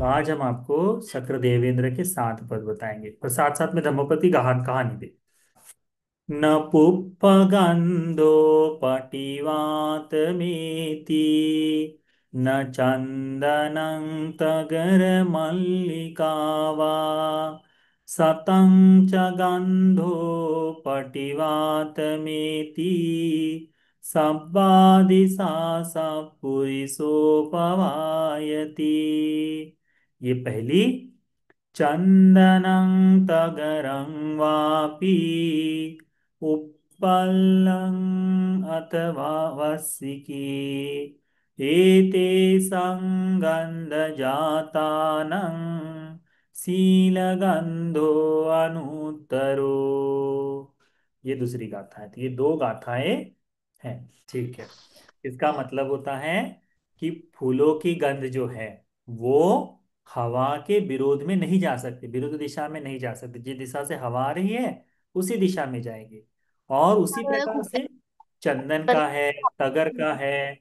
आज हम आपको शक्र देवेंद्र के 7 पद बताएंगे और साथ साथ में धम्मपति कहानी कहानी भी। न पुप्पगन्धो पटिवातमेति न चन्दनं तगरमल्लिका वा सतं च गन्धो पटिवातमेति सब्बादिशा स पुरिसोपवायति। ये पहली। चन्दनं तगरं वापि उत्पल्लं अथवा वसिकी एतेषां गन्धजातानं शीलगन्धो अनुत्तरो। ये दूसरी गाथा है, तो ये दो गाथाएं हैं। ठीक है। इसका मतलब होता है कि फूलों की गंध जो है वो हवा के विरोध में नहीं जा सकती, विरुद्ध दिशा में नहीं जा सकती। जिस दिशा से हवा आ रही है उसी दिशा में जाएगी। और उसी प्रकार से चंदन का है, तगर का है,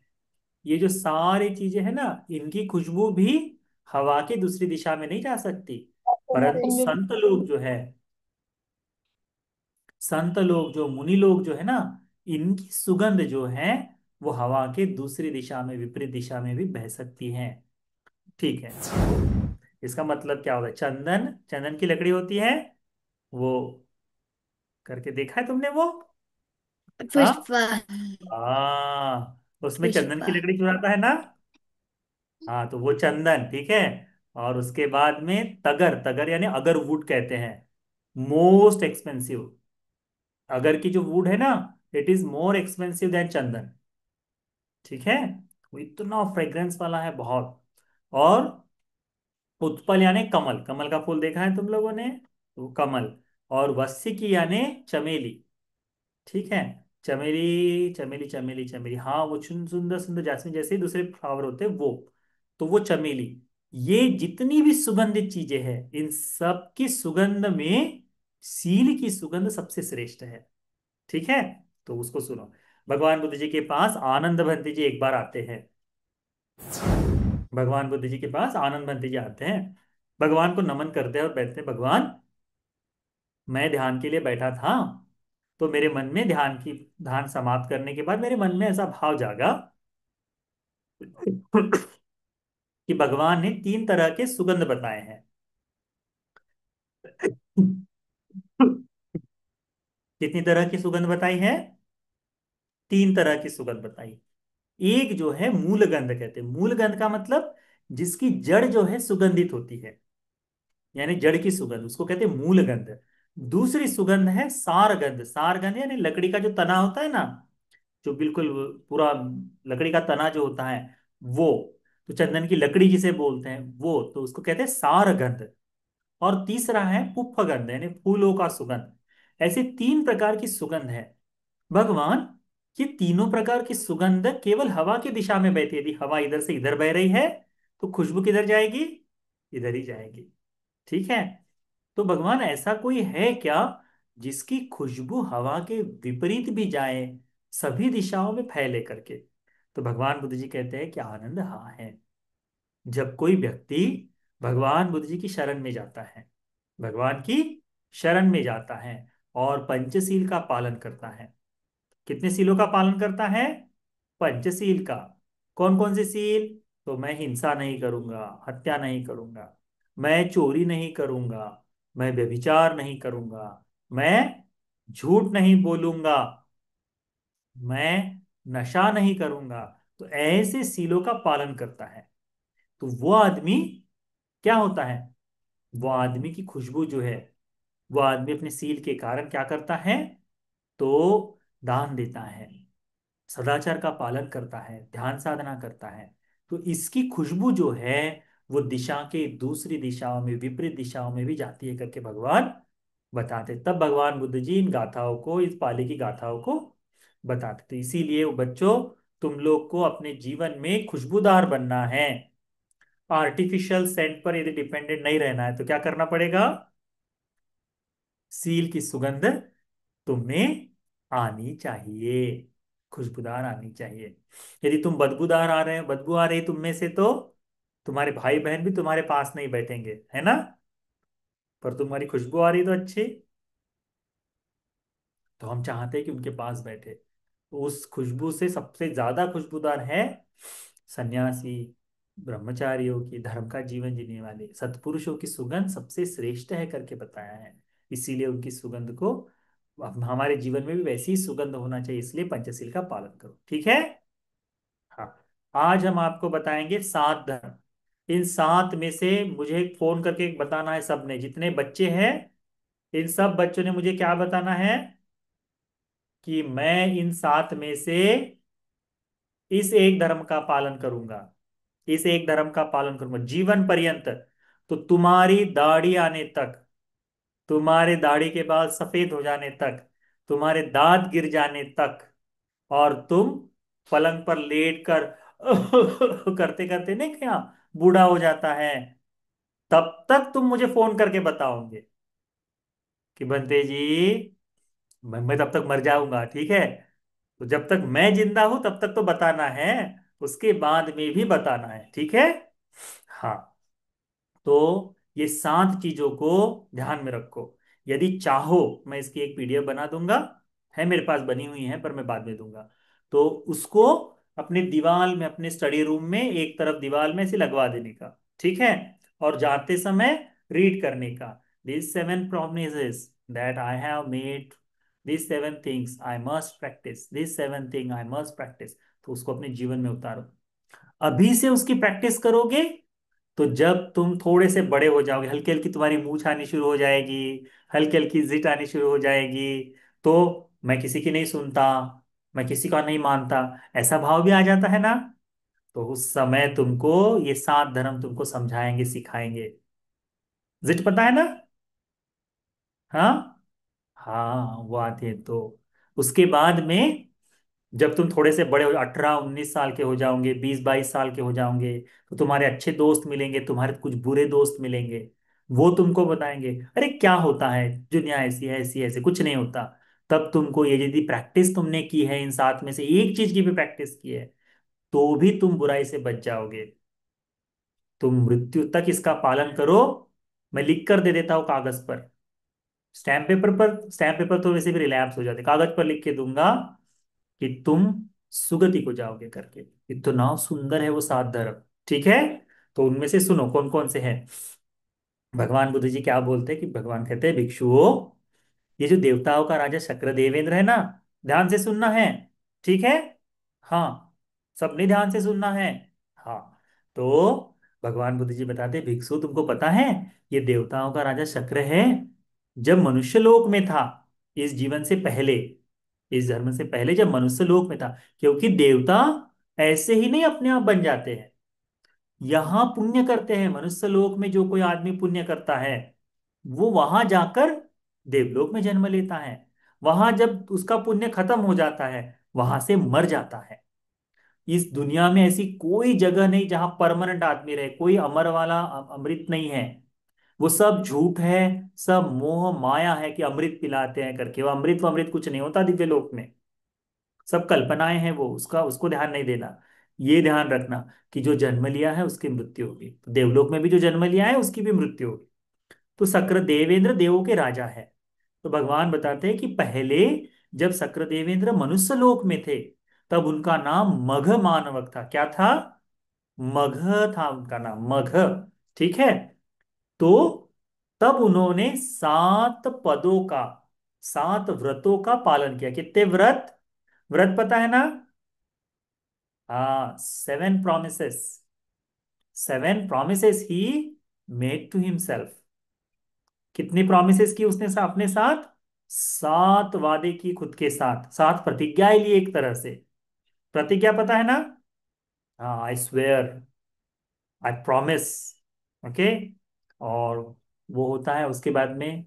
ये जो सारी चीजें हैं ना, इनकी खुशबू भी हवा की दूसरी दिशा में नहीं जा सकती। परंतु संत लोग जो है, संत लोग जो मुनि लोग जो है ना, इनकी सुगंध जो है वो हवा के दूसरी दिशा में, विपरीत दिशा में भी बह सकती है। ठीक है। इसका मतलब क्या होगा? चंदन, चंदन की लकड़ी होती है वो, करके देखा है तुमने वो? हाँ। पुष्पा। उसमें चंदन की पुष्पा। लकड़ी चुराता है ना। हाँ, तो वो चंदन ठीक है। और उसके बाद में तगर, तगर यानी अगरवुड कहते हैं, मोस्ट एक्सपेंसिव। अगर की जो वुड है ना, it is more expensive than chandan. ठीक है। वो इतना फ्रेग्रेंस वाला है बहुत। और उत्पल यानी कमल, कमल का फूल देखा है तुम लोगों ने? वो कमल। और वस्सिकी यानी चमेली। ठीक है। चमेली चमेली चमेली चमेली, हाँ वो सुंदर सुंदर जैस्मिन जैसे ही दूसरे फ्लावर होते हैं वो, तो वो चमेली। ये जितनी भी सुगंधित चीजें हैं, इन सब की सुगंध में सील की सुगंध सबसे श्रेष्ठ है। ठीक है। तो उसको सुनो। भगवान बुद्ध जी के पास आनंद भंते जी एक बार आते हैं। भगवान बुद्ध जी के पास आनंद भंते जी आते हैं, भगवान को नमन करते हैं और कहते हैं, भगवान मैं ध्यान के लिए बैठा था, तो मेरे मन में ध्यान समाप्त करने के बाद मेरे मन में ऐसा भाव जागा कि भगवान ने 3 तरह के सुगंध बताए हैं। कितनी तरह की सुगंध बताई है? 3 तरह की सुगंध बताई। एक जो है मूल गंध कहते हैं। मूल गंध का मतलब जिसकी जड़ जो है सुगंधित होती है, यानी जड़ की सुगंध, उसको कहते हैं मूल गंध। दूसरी सुगंध है सार गंध। सार गंध यानी लकड़ी का जो तना होता है ना, जो बिल्कुल पूरा लकड़ी का तना जो होता है वो, तो चंदन की लकड़ी जिसे बोलते हैं वो, तो उसको कहते हैं सार गंध। और तीसरा है पुष्प गंध यानी फूलों का सुगंध। ऐसे 3 प्रकार की सुगंध है। भगवान, ये तीनों प्रकार की सुगंध केवल हवा की दिशा में बहती है। यदि हवा इधर से इधर बह रही है तो खुशबू किधर जाएगी? इधर ही जाएगी। ठीक है। तो भगवान ऐसा कोई है क्या जिसकी खुशबू हवा के विपरीत भी जाए, सभी दिशाओं में फैले करके? तो भगवान बुद्ध जी कहते हैं कि आनंद हाँ है। जब कोई व्यक्ति भगवान बुद्ध जी की शरण में जाता है, भगवान की शरण में जाता है और पंचशील का पालन करता है। कितने सीलों का पालन करता है? पंचशील का। कौन कौन से सील? तो मैं हिंसा नहीं करूंगा, हत्या नहीं करूंगा, मैं चोरी नहीं करूंगा, मैं व्यभिचार नहीं करूंगा, मैं झूठ नहीं बोलूंगा, मैं नशा नहीं करूंगा। तो ऐसे सीलों का पालन करता है, तो वो आदमी क्या होता है? वो आदमी की खुशबू जो है, वो आदमी अपने सील के कारण क्या करता है? तो दान देता है, सदाचार का पालन करता है, ध्यान साधना करता है। तो इसकी खुशबू जो है वो दिशा के दूसरी दिशाओं में, विपरीत दिशाओं में भी जाती है करके भगवान बताते। तब भगवान बुद्ध जी इन गाथाओं को, इस पाली की गाथाओं को बताते। तो इसीलिए वो बच्चों, तुम लोग को अपने जीवन में खुशबूदार बनना है, आर्टिफिशियल सेंट पर यदि डिपेंडेंट नहीं रहना है, तो क्या करना पड़ेगा? सील की सुगंध तुम्हें आनी चाहिए, खुशबूदार आनी चाहिए। यदि तुम बदबूदार आ रहे हो, बदबू आ रही तुम में से, तो तुम्हारे भाई बहन भी तुम्हारे पास नहीं बैठेंगे, है ना? पर तुम्हारी खुशबू आ रही तो अच्छी, तो हम चाहते हैं कि उनके पास बैठे। तो उस खुशबू से सबसे ज्यादा खुशबूदार है सन्यासी, ब्रह्मचारियों की, धर्म का जीवन जीने वाले सत्पुरुषों की सुगंध सबसे श्रेष्ठ है करके बताया है। इसीलिए उनकी सुगंध को हमारे जीवन में भी वैसी ही सुगंध होना चाहिए, इसलिए पंचशील का पालन करो, ठीक है? हाँ। आज हम आपको बताएंगे 7 धर्म। इन 7 में से मुझे फोन करके बताना है, सबने जितने बच्चे हैं, इन सब बच्चों ने मुझे क्या बताना है कि मैं इन 7 में से इस एक धर्म का पालन करूंगा, इस एक धर्म का पालन करूंगा जीवन पर्यंत। तो तुम्हारी दाढ़ी आने तक, तुम्हारे दाढ़ी के बाल सफेद हो जाने तक, तुम्हारे दांत गिर जाने तक, और तुम पलंग पर लेट कर करते करते नहीं क्या बूढ़ा हो जाता है, तब तक तुम मुझे फोन करके बताओगे कि बंते जी मैं तब तक मर जाऊंगा, ठीक है? तो जब तक मैं जिंदा हूं तब तक तो बताना है, उसके बाद में भी बताना है, ठीक है? हाँ। तो ये 7 चीजों को ध्यान में रखो। यदि चाहो मैं इसकी एक पीडीएफ बना दूंगा, है मेरे पास बनी हुई है, पर मैं बाद में दूंगा। तो उसको अपने दीवार में, अपने स्टडी रूम में एक तरफ दीवार में ऐसे लगवा देने का, ठीक है? और जाते समय रीड करने का, these 7 promises that I have made, these 7 things I must practice, these 7 things I must practice। तो उसको अपने जीवन में उतारो। अभी से उसकी प्रैक्टिस करोगे तो जब तुम थोड़े से बड़े हो जाओगे, हल्की हल्की तुम्हारी मूछ आनी शुरू हो जाएगी, हल्की हल्की जिट आनी शुरू हो जाएगी, तो मैं किसी की नहीं सुनता, मैं किसी का नहीं मानता, ऐसा भाव भी आ जाता है ना? तो उस समय तुमको ये 7 धर्म तुमको समझाएंगे, सिखाएंगे। जिट पता है ना? हाँ। हाँ वो आती है। तो उसके बाद में जब तुम थोड़े से बड़े हो, 18-19 साल के हो जाओगे, 20-22 साल के हो जाओगे, तो तुम्हारे अच्छे दोस्त मिलेंगे, तुम्हारे कुछ बुरे दोस्त मिलेंगे। वो तुमको बताएंगे अरे क्या होता है, दुनिया ऐसी है, ऐसी ऐसे कुछ नहीं होता। तब तुमको ये, यदि प्रैक्टिस तुमने की है, इन 7 में से एक चीज की भी प्रैक्टिस की है, तो भी तुम बुराई से बच जाओगे। तुम मृत्यु तक इसका पालन करो। मैं लिख कर दे देता हूँ कागज पर, स्टैम्प पेपर तो वैसे भी रिलैप्स हो जाते, कागज पर लिख के दूंगा कि तुम सुगति को जाओगे करके। इतना सुंदर है वो 7 धर्म, ठीक है? तो उनमें से सुनो कौन कौन से हैं। भगवान बुद्ध जी क्या बोलते हैं कि भगवान कहते हैं भिक्षुओं, ये जो देवताओं का राजा शक्र देवेंद्र है ना, ध्यान से सुनना है, ठीक है? हाँ, सबने ध्यान से सुनना है। हाँ। तो भगवान बुद्ध जी बताते हैं भिक्षु तुमको पता है, ये देवताओं का राजा शक्र है, जब मनुष्य लोक में था, इस जीवन से पहले, इस धर्म से पहले जब मनुष्य लोक में था, क्योंकि देवता ऐसे ही नहीं अपने आप बन जाते हैं, यहां पुण्य करते हैं। मनुष्य लोक में जो कोई आदमी पुण्य करता है, वो वहां जाकर देवलोक में जन्म लेता है। वहां जब उसका पुण्य खत्म हो जाता है, वहां से मर जाता है। इस दुनिया में ऐसी कोई जगह नहीं जहां परमानेंट आदमी रहे, कोई अमर वाला अमृत नहीं है। वो सब झूठ है, सब मोह माया है कि अमृत पिलाते हैं करके। वो अमृत, वो अमृत कुछ नहीं होता दिव्य लोक में, सब कल्पनाएं हैं वो, उसका उसको ध्यान नहीं देना। ये ध्यान रखना कि जो जन्म लिया है उसकी मृत्यु होगी, तो देवलोक में भी जो जन्म लिया है उसकी भी मृत्यु होगी। तो शक्र देवेंद्र देवों के राजा है। तो भगवान बताते हैं कि पहले जब शक्र देवेंद्र मनुष्य लोक में थे, तब उनका नाम मघ मानवक था। क्या था? मघ था उनका नाम, मघ, ठीक है? तो तब उन्होंने 7 पदों का, 7 व्रतों का पालन किया। कितने व्रत? व्रत पता है ना? हाँ, 7 promises, 7 promises he made to himself. कितनी प्रोमिसेस की उसने अपने साथ? 7 वादे की खुद के साथ, 7 प्रतिज्ञाएं ली एक तरह से। प्रतिज्ञा पता है ना? हाँ, I swear, I promise, okay. और वो होता है उसके बाद में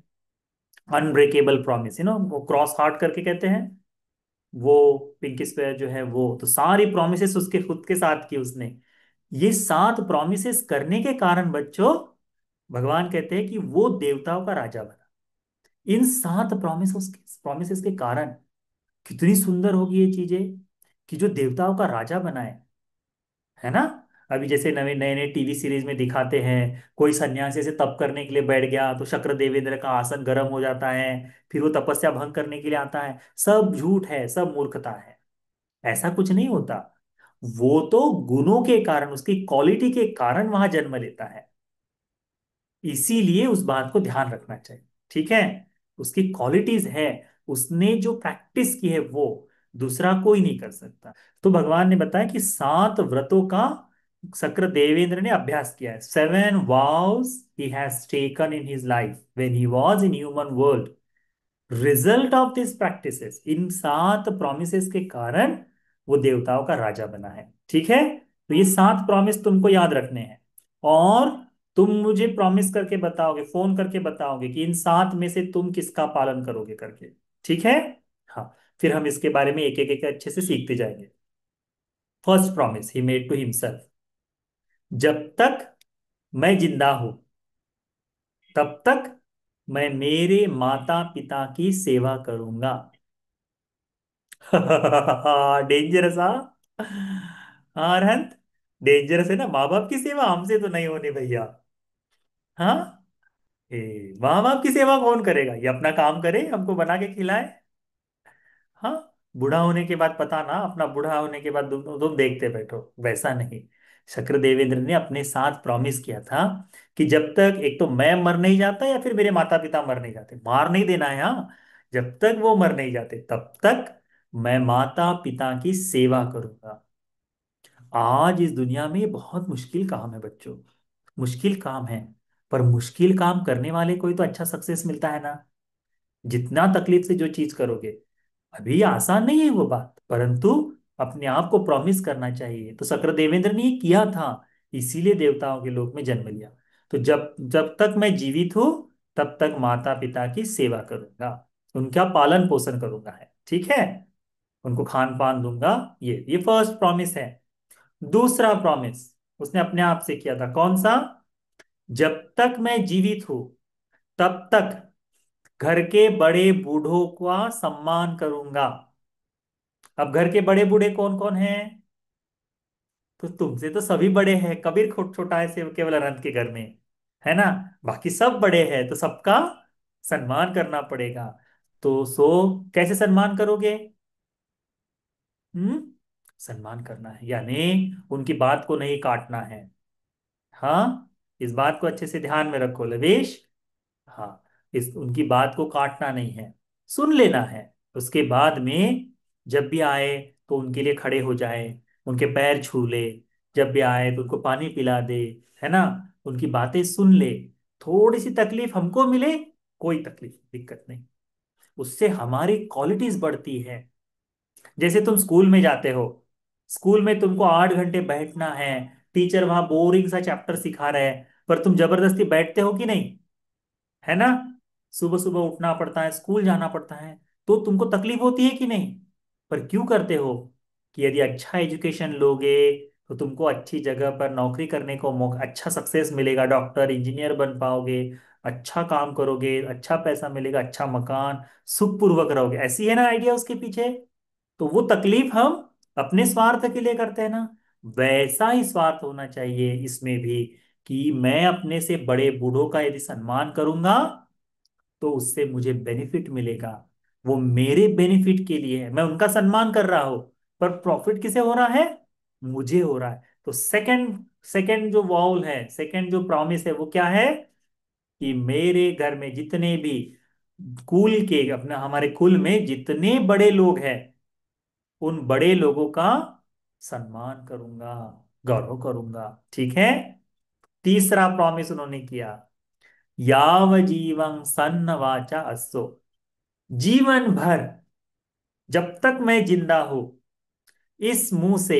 अनब्रेकेबल प्रॉमिस, वो क्रॉस हार्ट करके कहते हैं, वो पिंकी स्क्वायर जो है वो। तो सारी प्रोमिसेस उसके खुद के साथ की उसने। ये 7 प्रोमिसेस करने के कारण बच्चों, भगवान कहते हैं कि वो देवताओं का राजा बना। इन 7 प्रोमिसेस प्रोमिसेस के कारण कितनी सुंदर होगी ये चीजें, कि जो देवताओं का राजा बना है ना? अभी जैसे नए नए नए टीवी सीरीज में दिखाते हैं, कोई सन्यासी से तप करने के लिए बैठ गया तो शक्र देवेंद्र का आसन गर्म हो जाता है, फिर वो तपस्या भंग करने के लिए आता है। सब झूठ है, सब मूर्खता है। ऐसा कुछ नहीं होता। वो तो गुणों के कारण, उसकी क्वालिटी के कारण वहां जन्म लेता है। इसीलिए उस बात को ध्यान रखना चाहिए। ठीक है, उसकी क्वालिटीज है, उसने जो प्रैक्टिस की है वो दूसरा कोई नहीं कर सकता। तो भगवान ने बताया कि 7 व्रतों का शक्र देवेंद्र ने अभ्यास किया है। 7 vows he has taken in his life when he was in human world। Result of this practices, in 7 promises के कारण वो देवताओं का राजा बना है। ठीक है, तो ये 7 प्रॉमिस तुमको याद रखने हैं। और तुम मुझे प्रॉमिस करके बताओगे, फोन करके बताओगे कि इन 7 में से तुम किसका पालन करोगे करके। ठीक है। हाँ, फिर हम इसके बारे में एक एक एक अच्छे से सीखते जाएंगे। First promise he made to himself, जब तक मैं जिंदा हूं तब तक मैं मेरे माता पिता की सेवा करूंगा। डेंजरस, हाँ। हाँ अरहंत, डेंजरस है ना। माँ बाप की सेवा हमसे तो नहीं होनी भैया। हाँ, माँ बाप की सेवा कौन करेगा? ये अपना काम करे, हमको बना के खिलाए। हाँ, बूढ़ा होने के बाद पता ना, अपना बूढ़ा होने के बाद तुम देखते बैठो, वैसा नहीं। शक्र देवेंद्र ने अपने साथ प्रॉमिस किया था कि जब तक एक तो मैं मर नहीं जाता या फिर मेरे माता पिता मर नहीं जाते, मार नहीं देना है, हाँ, जब तक वो मर नहीं जाते तब तक मैं माता पिता की सेवा करूंगा। आज इस दुनिया में ये बहुत मुश्किल काम है बच्चों, मुश्किल काम है। पर मुश्किल काम करने वाले को ही तो अच्छा सक्सेस मिलता है ना। जितना तकलीफ से जो चीज करोगे, अभी आसान नहीं है वो बात, परंतु अपने आप को प्रॉमिस करना चाहिए। तो शक्र देवेंद्र ने ये किया था, इसीलिए देवताओं के लोक में जन्म लिया। तो जब जब तक मैं जीवित हूं तब तक माता पिता की सेवा करूंगा, उनका पालन पोषण करूंगा, है ठीक है, उनको खान पान दूंगा। ये फर्स्ट प्रॉमिस है। दूसरा प्रॉमिस उसने अपने आप से किया था, कौन सा? जब तक मैं जीवित हूं तब तक घर के बड़े बूढ़ों का सम्मान करूंगा। अब घर के बड़े बूढ़े कौन कौन हैं? तो तुमसे तो सभी बड़े हैं, कबीर छोटा है सिर्फ केवल अनंत के घर में, है ना। बाकी सब बड़े हैं, तो सबका सम्मान करना पड़ेगा। तो सो कैसे सम्मान करोगे? हम्म, सम्मान करना है यानी उनकी बात को नहीं काटना है। हाँ, इस बात को अच्छे से ध्यान में रखो लवेश। हाँ, इस उनकी बात को काटना नहीं है, सुन लेना है। उसके बाद में जब भी आए तो उनके लिए खड़े हो जाए, उनके पैर छू ले, जब भी आए तो उनको पानी पिला दे, है ना, उनकी बातें सुन ले। थोड़ी सी तकलीफ हमको मिले, कोई तकलीफ दिक्कत नहीं, उससे हमारी क्वालिटीज बढ़ती है। जैसे तुम स्कूल में जाते हो, स्कूल में तुमको 8 घंटे बैठना है, टीचर वहां बोरिंग सा चैप्टर सिखा रहे हैं, पर तुम जबरदस्ती बैठते हो कि नहीं? है ना। सुबह सुबह उठना पड़ता है, स्कूल जाना पड़ता है, तो तुमको तकलीफ होती है कि नहीं? पर क्यों करते हो? कि यदि अच्छा एजुकेशन लोगे तो तुमको अच्छी जगह पर नौकरी करने को मौका, अच्छा सक्सेस मिलेगा, डॉक्टर इंजीनियर बन पाओगे, अच्छा काम करोगे, अच्छा पैसा मिलेगा, अच्छा मकान, सुखपूर्वक रहोगे। ऐसी है ना आइडिया उसके पीछे। तो वो तकलीफ हम अपने स्वार्थ के लिए करते हैं ना, वैसा ही स्वार्थ होना चाहिए इसमें भी, कि मैं अपने से बड़े बूढ़ों का यदि सम्मान करूंगा तो उससे मुझे बेनिफिट मिलेगा। वो मेरे बेनिफिट के लिए है, मैं उनका सम्मान कर रहा हूं, पर प्रॉफिट किसे हो रहा है? मुझे हो रहा है। तो सेकंड सेकंड जो वॉल है, सेकंड जो प्रॉमिस है वो क्या है? कि मेरे घर में जितने भी कुल के, अपना हमारे कुल में जितने बड़े लोग हैं, उन बड़े लोगों का सम्मान करूंगा, गौरव करूंगा। ठीक है। तीसरा प्रॉमिस उन्होंने किया, याव जीवं सन्न वाचा अस्सो, जीवन भर जब तक मैं जिंदा हूं, इस मुंह से,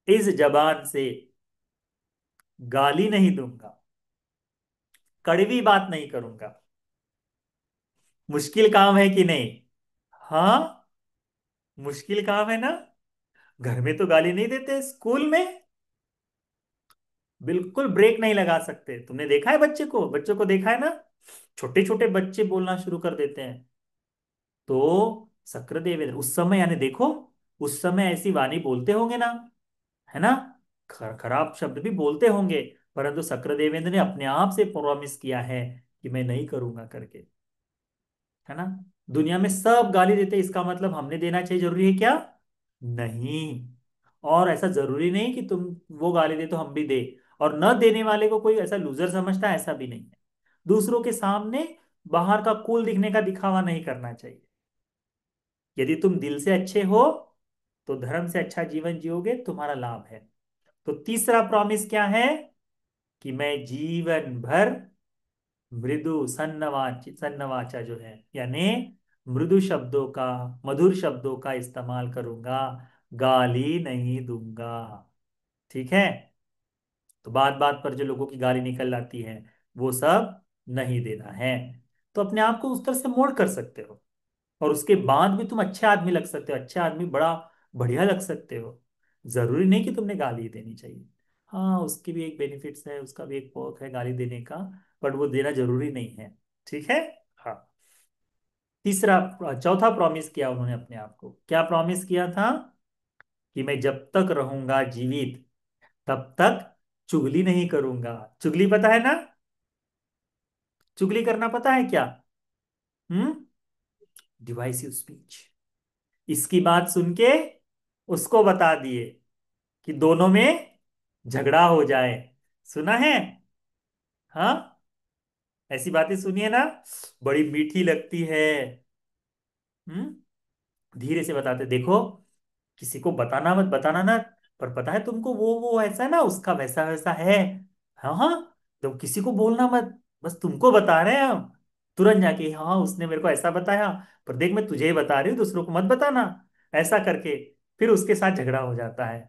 इस जबान से गाली नहीं दूंगा, कड़वी बात नहीं करूंगा। मुश्किल काम है कि नहीं? हाँ, मुश्किल काम है ना। घर में तो गाली नहीं देते, स्कूल में बिल्कुल ब्रेक नहीं लगा सकते। तुमने देखा है बच्चों को देखा है ना, छोटे छोटे बच्चे बोलना शुरू कर देते हैं। तो शक्रदेव उस समय यानी देखो, उस समय ऐसी वाणी बोलते होंगे ना, है ना। खराब शब्द भी बोलते होंगे, परंतु शक्र देवेंद्र ने अपने आप से प्रॉमिस किया है कि मैं नहीं करूंगा करके, है ना। दुनिया में सब गाली देते, इसका मतलब हमने देना चाहिए जरूरी है क्या? नहीं। और ऐसा जरूरी नहीं कि तुम वो गाली दे तो हम भी दे, और न देने वाले को कोई ऐसा लूजर समझता है, ऐसा भी नहीं है। दूसरों के सामने बाहर का कूल दिखने का दिखावा नहीं करना चाहिए। यदि तुम दिल से अच्छे हो तो धर्म से अच्छा जीवन जियोगे, तुम्हारा लाभ है। तो तीसरा प्रॉमिस क्या है? कि मैं जीवन भर मृदु सन्नवाचा जो है, यानी मृदु शब्दों का, मधुर शब्दों का इस्तेमाल करूंगा, गाली नहीं दूंगा। ठीक है। तो बात बात पर जो लोगों की गाली निकल आती है, वो सब नहीं देना है। तो अपने आप को उस तरह से मोड़ कर सकते हो, और उसके बाद भी तुम अच्छे आदमी लग सकते हो, अच्छे आदमी बड़ा बढ़िया लग सकते हो। जरूरी नहीं कि तुमने गाली ही देनी चाहिए। हाँ, उसकी भी एक बेनिफिट्स है, उसका भी एक पर्क है गाली देने का, बट वो देना जरूरी नहीं है। ठीक है। हाँ। तीसरा, चौथा प्रॉमिस किया उन्होंने अपने आप को, क्या प्रॉमिस किया था? कि मैं जब तक रहूंगा जीवित तब तक चुगली नहीं करूंगा। चुगली पता है ना? चुगली करना पता है क्या? हम्म। Divisive speech. इसकी बात सुन के उसको बता दिए कि दोनों में झगड़ा हो जाए। सुना है? हाँ, ऐसी बातें सुनिए ना, बड़ी मीठी लगती है। धीरे से बताते, देखो किसी को बताना मत, बताना ना, पर पता है तुमको वो ऐसा है ना, उसका वैसा वैसा है। हाँ हाँ, तो किसी को बोलना मत, बस तुमको बता रहे हैं हम। तुरंत जाके, हाँ उसने मेरे को ऐसा बताया, पर देख मैं तुझे ही बता रही हूँ, दूसरों को मत बताना। ऐसा करके फिर उसके साथ झगड़ा हो जाता है।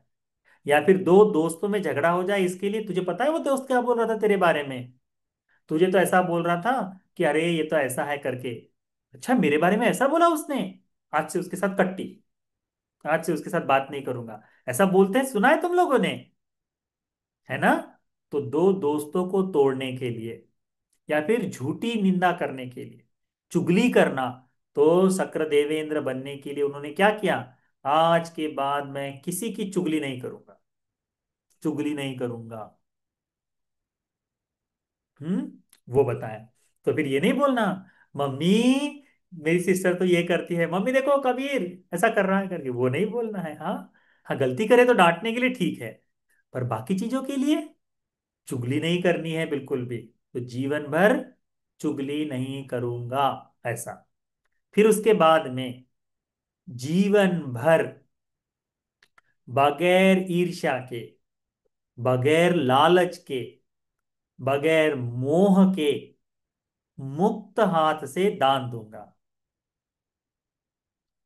या फिर दो दोस्तों में झगड़ा हो जाए, इसके लिए तुझे पता है वो दोस्त क्या बोल रहा था तेरे बारे में? तुझे तो ऐसा बोल रहा था कि अरे ये तो ऐसा है करके। अच्छा, मेरे बारे में ऐसा बोला उसने, आज से उसके साथ कट्टी, आज से उसके साथ बात नहीं करूंगा। ऐसा बोलते हैं, सुना है तुम लोगों ने, है ना। तो दो दोस्तों को तोड़ने के लिए, या फिर झूठी निंदा करने के लिए, चुगली करना, तो शक्र देवेंद्र बनने के लिए उन्होंने क्या किया? आज के बाद मैं किसी की चुगली नहीं करूंगा, चुगली नहीं करूंगा। वो बताया। तो फिर ये नहीं बोलना, मम्मी मेरी सिस्टर तो ये करती है, मम्मी देखो कबीर ऐसा कर रहा है करके, वो नहीं बोलना है। हाँ हाँ, गलती करे तो डांटने के लिए ठीक है, पर बाकी चीजों के लिए चुगली नहीं करनी है बिल्कुल भी। तो जीवन भर चुगली नहीं करूंगा, ऐसा। फिर उसके बाद में जीवन भर बगैर ईर्ष्या के, बगैर लालच के, बगैर मोह के, मुक्त हाथ से दान दूंगा।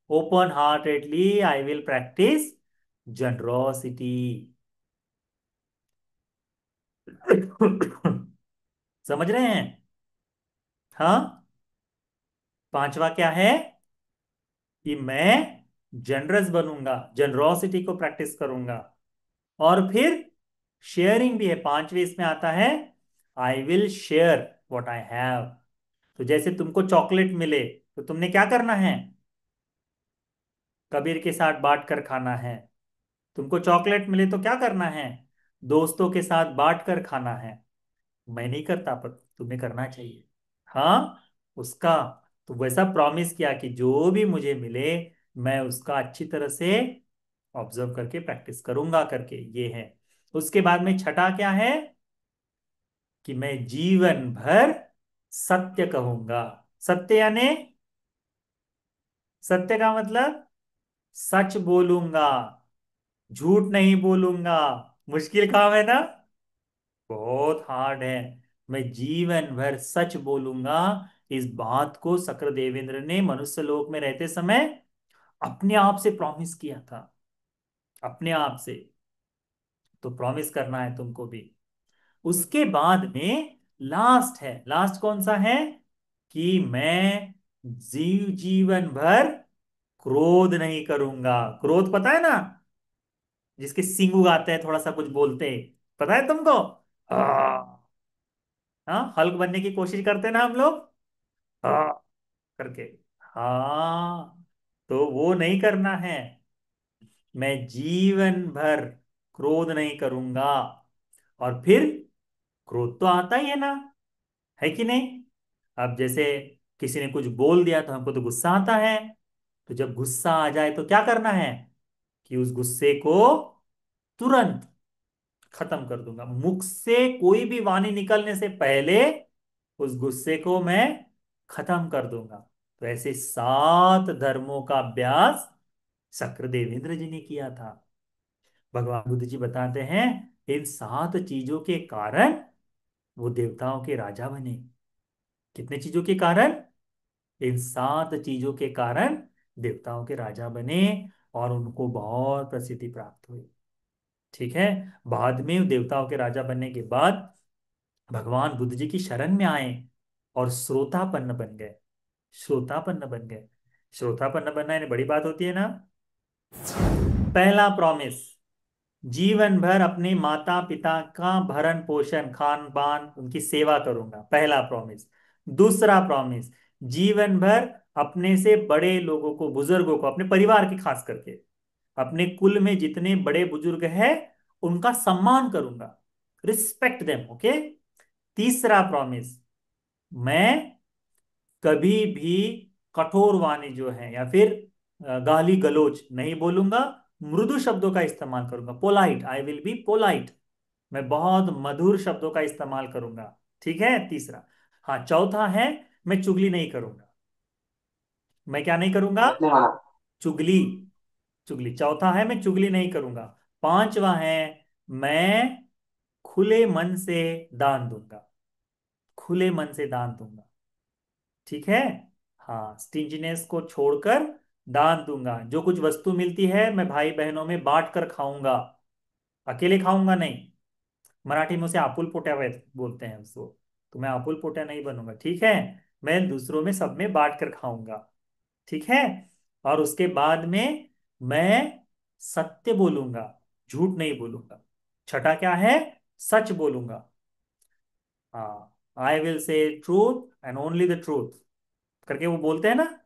Open heartedly I will practice generosity. समझ रहे हैं? हाँ। पांचवा क्या है? कि मैं जनरस बनूंगा, जनरोसिटी को प्रैक्टिस करूंगा। और फिर शेयरिंग भी है, पांचवे इसमें आता है, I will share what I have. तो जैसे तुमको चॉकलेट मिले, तो तुमने क्या करना है? कबीर के साथ बांट कर खाना है। तुमको चॉकलेट मिले तो क्या करना है? दोस्तों के साथ बांट कर खाना है। मैं नहीं करता, पर तुम्हें करना चाहिए। हाँ, उसका, तो वैसा प्रॉमिस किया कि जो भी मुझे मिले, मैं उसका अच्छी तरह से ऑब्जर्व करके प्रैक्टिस करूंगा करके, ये है। उसके बाद में छठा क्या है? कि मैं जीवन भर सत्य कहूंगा। सत्य यानी, सत्य का मतलब सच बोलूंगा, झूठ नहीं बोलूंगा। मुश्किल काम है ना, बहुत हार्ड है। मैं जीवन भर सच बोलूंगा। इस बात को शक्र देवेंद्र ने मनुष्य लोक में रहते समय अपने आप से प्रॉमिस किया था, अपने आप से। तो प्रॉमिस करना है तुमको भी। उसके बाद में लास्ट है, लास्ट कौन सा है? कि मैं जीवन भर क्रोध नहीं करूंगा। क्रोध पता है ना, जिसके सींग उगाते हैं, थोड़ा सा कुछ बोलते हैं, पता है तुमको? हाँ, हल्क बनने की कोशिश करते हैं ना हम लोग, हाँ करके। हाँ, तो वो नहीं करना है। मैं जीवन भर क्रोध नहीं करूंगा। और फिर क्रोध तो आता ही है ना, है कि नहीं। अब जैसे किसी ने कुछ बोल दिया तो हमको तो गुस्सा आता है। तो जब गुस्सा आ जाए तो क्या करना है कि उस गुस्से को तुरंत खत्म कर दूंगा। मुख से कोई भी वाणी निकलने से पहले उस गुस्से को मैं खत्म कर दूंगा। तो ऐसे 7 धर्मों का अभ्यास शक्र देवेंद्र जी ने किया था। भगवान बुद्ध जी बताते हैं इन 7 चीजों के कारण वो देवताओं के राजा बने। कितने चीजों के कारण? इन 7 चीजों के कारण देवताओं के राजा बने और उनको बहुत प्रसिद्धि प्राप्त हुई। ठीक है। बाद में देवताओं के राजा बनने के बाद भगवान बुद्ध जी की शरण में आए और श्रोतापन्न बन गए। श्रोतापन्न बन गए। श्रोतापन्न बनना यानी बड़ी बात होती है ना। पहला प्रॉमिस, जीवन भर अपने माता पिता का भरण पोषण खान पान उनकी सेवा करूंगा, पहला प्रॉमिस। दूसरा प्रॉमिस, जीवन भर अपने से बड़े लोगों को, बुजुर्गों को, अपने परिवार की खास करके अपने कुल में जितने बड़े बुजुर्ग हैं उनका सम्मान करूंगा, रिस्पेक्ट देम। ओके। तीसरा प्रॉमिस, मैं कभी भी कठोर वाणी जो है या फिर गाली गलौज नहीं बोलूंगा, मृदु शब्दों का इस्तेमाल करूंगा। Polite, I will be polite. मैं बहुत मधुर शब्दों का इस्तेमाल करूंगा। ठीक है, तीसरा। हाँ, चौथा है मैं चुगली नहीं करूंगा। मैं क्या नहीं करूंगा? नहीं माना। चुगली। चुगली चौथा है, मैं चुगली नहीं करूंगा। पांचवा है मैं खुले मन से दान दूंगा। खुले मन से दान दूंगा। ठीक है। हाँ, स्टिंजीनेस को छोड़कर दान दूंगा। जो कुछ वस्तु मिलती है मैं भाई बहनों में बांट कर खाऊंगा, अकेले खाऊंगा नहीं। मराठी में उसे आपुल पोट्या बोलते हैं उसको। तो मैं आपुल पोट्या नहीं बनूंगा। ठीक है। मैं दूसरों में सब में बांट कर खाऊंगा। ठीक है। और उसके बाद में मैं सत्य बोलूंगा, झूठ नहीं बोलूंगा। छठा क्या है? सच बोलूंगा। हाँ, आई विल से truth and only the truth करके वो बोलते हैं ना,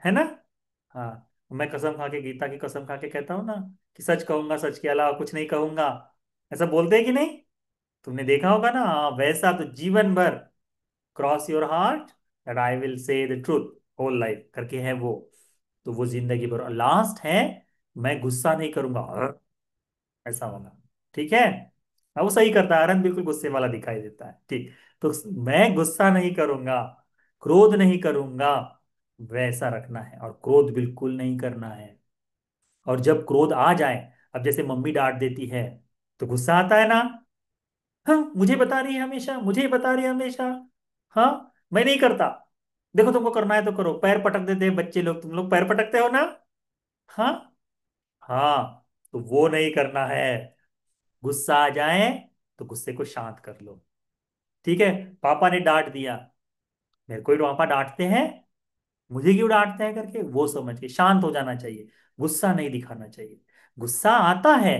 है ना। हाँ, मैं कसम खा के, गीता की कसम खा के कहता हूँ ना कि सच कहूंगा, सच के अलावा कुछ नहीं कहूंगा। ऐसा बोलते हैं कि नहीं? तुमने देखा होगा ना। हाँ, वैसा तो जीवन भर cross your heart that I will say the truth whole life करके है वो। तो वो जिंदगी भर। लास्ट है मैं गुस्सा नहीं करूंगा, ऐसा वाला। ठीक है। हाँ, वो सही करता है। आनंद बिल्कुल गुस्से वाला दिखाई देता है। ठीक। तो मैं गुस्सा नहीं करूंगा, क्रोध नहीं करूंगा, वैसा रखना है। और क्रोध बिल्कुल नहीं करना है। और जब क्रोध आ जाए, अब जैसे मम्मी डांट देती है तो गुस्सा आता है ना। हाँ, मुझे बता रही है हमेशा, मुझे ही बता रही है हमेशा। हाँ, मैं नहीं करता। देखो, तुमको करना है तो करो। पैर पटक देते हैं बच्चे लोग, तुम लोग पैर पटकते हो ना। हाँ। हाँ, तो वो नहीं करना है। गुस्सा आ जाए तो गुस्से को शांत कर लो। ठीक है। पापा ने डांट दिया, मेरे को ही पापा डांटते हैं, मुझे क्यों डांटते हैं करके वो समझ के शांत हो जाना चाहिए। गुस्सा नहीं दिखाना चाहिए। गुस्सा आता है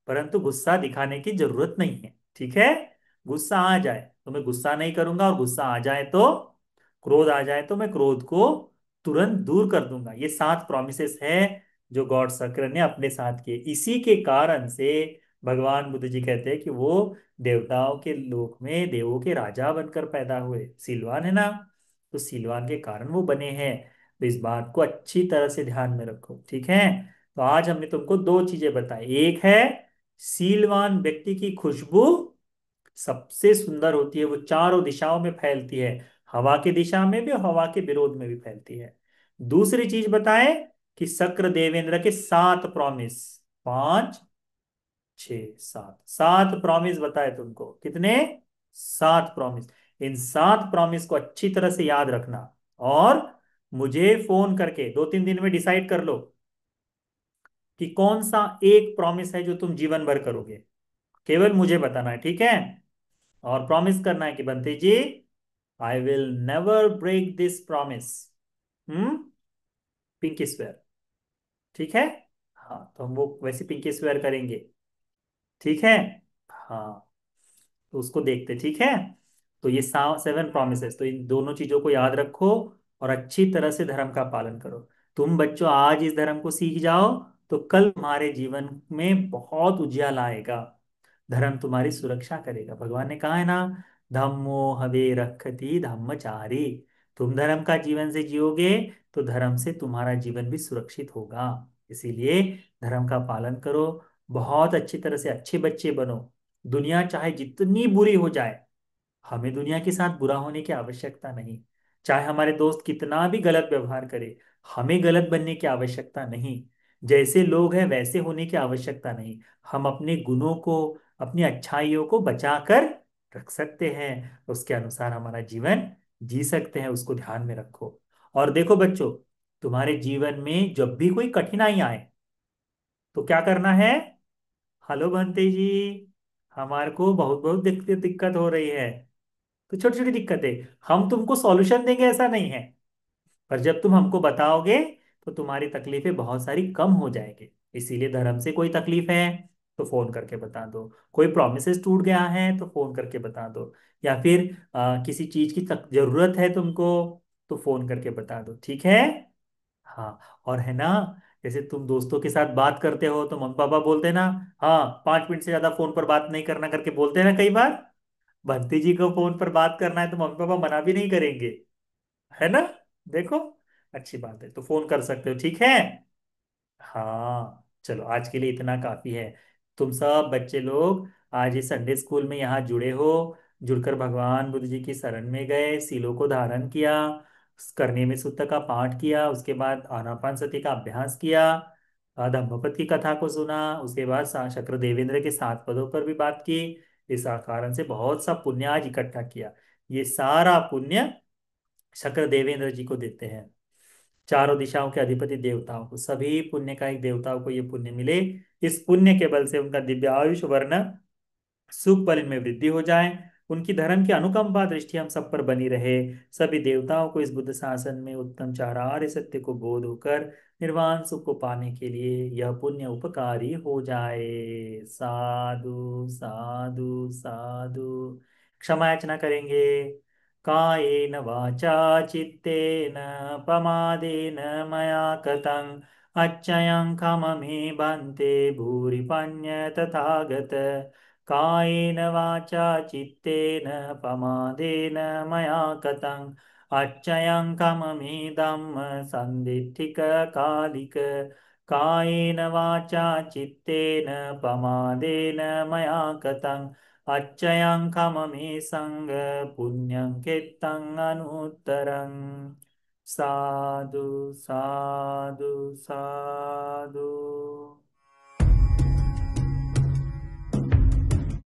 परंतु गुस्सा दिखाने की जरूरत नहीं है। ठीक है। गुस्सा आ जाए तो मैं गुस्सा नहीं करूंगा, और गुस्सा आ जाए तो, क्रोध आ जाए तो मैं क्रोध को तुरंत दूर कर दूंगा। ये 7 प्रॉमिसेस है जो गॉड शंकर ने अपने साथ किए। इसी के कारण से भगवान बुद्ध जी कहते हैं कि वो देवताओं के लोक में देवों के राजा बनकर पैदा हुए। सीलवान है ना, तो सीलवान के कारण वो बने हैं। तो इस बात को अच्छी तरह से ध्यान में रखो। ठीक है। तो आज हमने तुमको 2 चीजें बताई। एक है सीलवान व्यक्ति की खुशबू सबसे सुंदर होती है, वो चारों दिशाओं में फैलती है, हवा की दिशा में भी और हवा के विरोध में भी फैलती है। दूसरी चीज बताए कि शक्र देवेंद्र के 7 प्रॉमिस, 5, 6, 7 प्रॉमिस बताए तुमको। कितने? 7 प्रॉमिस। इन 7 प्रॉमिस को अच्छी तरह से याद रखना। और मुझे फोन करके 2-3 दिन में डिसाइड कर लो कि कौन सा एक प्रॉमिस है जो तुम जीवन भर करोगे। केवल मुझे बताना है। ठीक है। और प्रॉमिस करना है कि Bunty ji, I will never break this promise. Hmm. Pinky swear. ठीक है। हाँ, तो हम वो वैसे पिंकी स्वेयर करेंगे। ठीक है। हाँ, तो उसको देखते। ठीक है। तो ये 7 प्रॉमिसेस, तो इन दोनों चीजों को याद रखो और अच्छी तरह से धर्म का पालन करो। तुम बच्चों आज इस धर्म को सीख जाओ तो कल तुम्हारे जीवन में बहुत उजियाला आएगा। धर्म तुम्हारी सुरक्षा करेगा। भगवान ने कहा है ना, धम्मो हवे रक्षति धम्मचारी। तुम धर्म का जीवन से जियोगे तो धर्म से तुम्हारा जीवन भी सुरक्षित होगा। इसीलिए धर्म का पालन करो, बहुत अच्छी तरह से अच्छे बच्चे बनो। दुनिया चाहे जितनी बुरी हो जाए, हमें दुनिया के साथ बुरा होने की आवश्यकता नहीं। चाहे हमारे दोस्त कितना भी गलत व्यवहार करे, हमें गलत बनने की आवश्यकता नहीं। जैसे लोग हैं वैसे होने की आवश्यकता नहीं। हम अपने गुणों को, अपनी अच्छाइयों को बचा कर रख सकते हैं, उसके अनुसार हमारा जीवन जी सकते हैं। उसको ध्यान में रखो। और देखो बच्चों, तुम्हारे जीवन में जब भी कोई कठिनाई आए तो क्या करना है। हेलो बंते जी, हमारे को बहुत बहुत दिक्कत दिक्कत हो रही है। तो छोटी छोटी दिक्कतें, हम तुमको सॉल्यूशन देंगे ऐसा नहीं है, पर जब तुम हमको बताओगे तो तुम्हारी तकलीफें बहुत सारी कम हो जाएंगी। इसीलिए धर्म से कोई तकलीफ है तो फोन करके बता दो। कोई प्रोमिसेस टूट गया है तो फोन करके बता दो। या फिर किसी चीज की जरूरत है तुमको तो फोन करके बता दो, ठीक है। हाँ, और है ना, जैसे तुम दोस्तों के साथ बात करते हो तो मम्मी पापा बोलते हैं ना, हाँ 5 मिनट से ज्यादा फोन पर बात नहीं करना करके बोलते हैं ना कई बार। बंटी जी को फोन पर बात करना है तो मम्मी पापा मना भी नहीं करेंगे, है ना। देखो, अच्छी बात है, तो फोन कर सकते हो, ठीक है। हाँ चलो, आज के लिए इतना काफी है। तुम सब बच्चे लोग आज इस संडे स्कूल में यहाँ जुड़े हो, जुड़कर भगवान बुद्ध जी की शरण में गए, सीलों को धारण किया, करने में सूत्र का पाठ किया, उसके बाद आनापान सति का अभ्यास किया, धम्मपद की कथा को सुना, उसके बाद शक्र देवेंद्र के 7 पदों पर भी बात की। इस कारण से बहुत सा पुण्य आज इकट्ठा किया। ये सारा पुण्य शक्र देवेंद्र जी को देते हैं, चारों दिशाओं के अधिपति देवताओं को, सभी पुण्य का एक देवताओं को ये पुण्य मिले। इस पुण्य के बल से उनका दिव्यायुष वर्ण सुख बल में वृद्धि हो जाए, उनकी धर्म की अनुकंपा दृष्टि हम सब पर बनी रहे। सभी देवताओं को इस बुद्ध शासन में उत्तम चार आर्य सत्य को बोध होकर निर्वाण सुख को पाने के लिए यह पुण्य उपकारी हो जाए। साधु साधु साधु। क्षमा याचना करेंगे। कायेन वाचा चित्तेन पमादेन मया कृतं अच्छयं खममे बन्ते भूरिपण्य तथागत। कायेन वाचा चित्तेन पमादेन मया कृतं अच्छयं कममेदं सन्दिट्ठिककालिक। कायेन वाचा चित्तेन पमादेन मया कृतं अच्छयं कममे संग पुण्यं कृतं अनुत्तरम्। साधु साधु साधु।